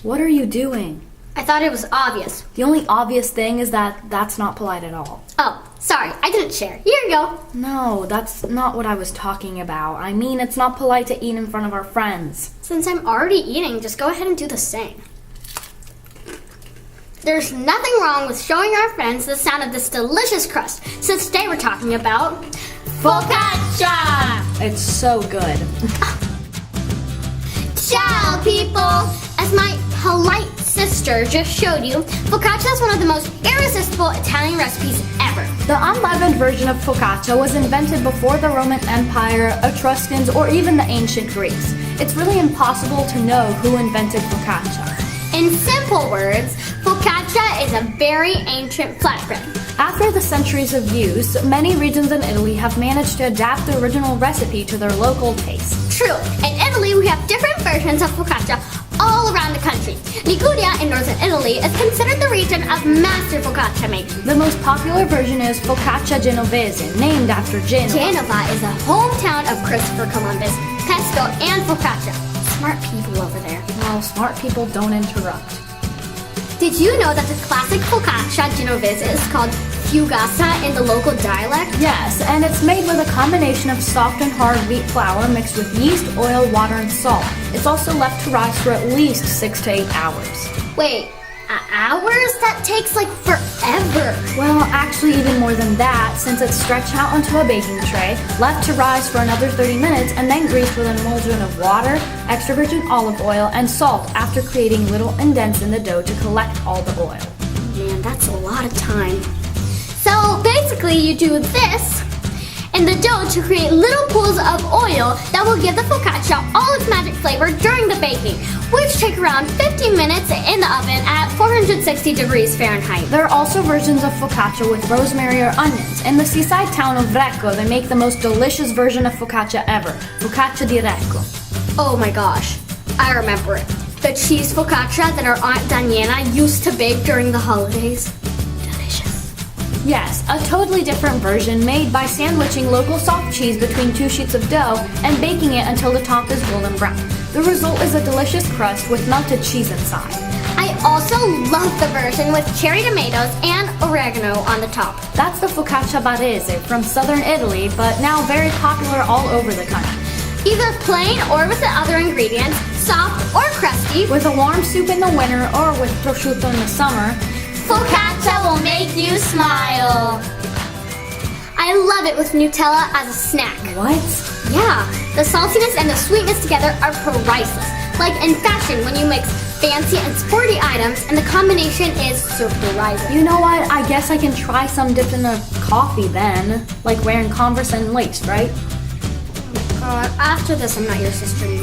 What are you doing? I thought it was obvious. The only obvious thing is that that's not polite at all. Oh, sorry, I didn't share. Here you go. No, that's not what I was talking about. I mean, it's not polite to eat in front of our friends. Since I'm already eating, just go ahead and do the same. There's nothing wrong with showing our friends the sound of this delicious crust, since today we're talking about Focaccia! It's so good. Ciao, people! As my polite sister just showed you, focaccia is one of the most irresistible Italian recipes ever. The unleavened version of focaccia was invented before the Roman Empire, Etruscans, or even the ancient Greeks. It's really impossible to know who invented focaccia. In simple words, focaccia is a very ancient flatbread. After the centuries of use, many regions in Italy have managed to adapt the original recipe to their local taste. True. In Italy, we have different versions of focaccia all around the country. Liguria in northern Italy is considered the region of master focaccia making. The most popular version is Focaccia Genovese, named after Genoa. Genova is the hometown of Christopher Columbus, pesto, and focaccia. Smart people over there. Well, smart people don't interrupt. Did you know that the classic focaccia genovese is called fugassa in the local dialect? Yes, and it's made with a combination of soft and hard wheat flour mixed with yeast, oil, water, and salt. It's also left to rise for at least 6 to 8 hours. Wait, hours? That takes like forever. Well, actually even more than that, since it's stretched out onto a baking tray, left to rise for another 30 minutes, and then greased with an emulsion of water, extra virgin olive oil, and salt after creating little indents in the dough to collect all the oil. Man, that's a lot of time. So basically you do this in the dough to create little pools of oil that will give the focaccia all its magic flavor during the baking, which take around 15 minutes in the oven at 460 degrees Fahrenheit. There are also versions of focaccia with rosemary or onions. In the seaside town of Recco, they make the most delicious version of focaccia ever, Focaccia di Recco. Oh my gosh, I remember it. The cheese focaccia that our Aunt Daniela used to bake during the holidays. Yes, a totally different version made by sandwiching local soft cheese between 2 sheets of dough and baking it until the top is golden brown. The result is a delicious crust with melted cheese inside. I also love the version with cherry tomatoes and oregano on the top. That's the Focaccia Barese from southern Italy, but now very popular all over the country. Either plain or with the other ingredients, soft or crusty. With a warm soup in the winter or with prosciutto in the summer, Focaccia will make you smile. I love it with Nutella as a snack. What? Yeah, the saltiness and the sweetness together are priceless. Like in fashion when you mix fancy and sporty items and the combination is surprising. You know what? I guess I can try some dipped in a coffee then. Like wearing Converse and lace, right? God, after this I'm not your sister anymore.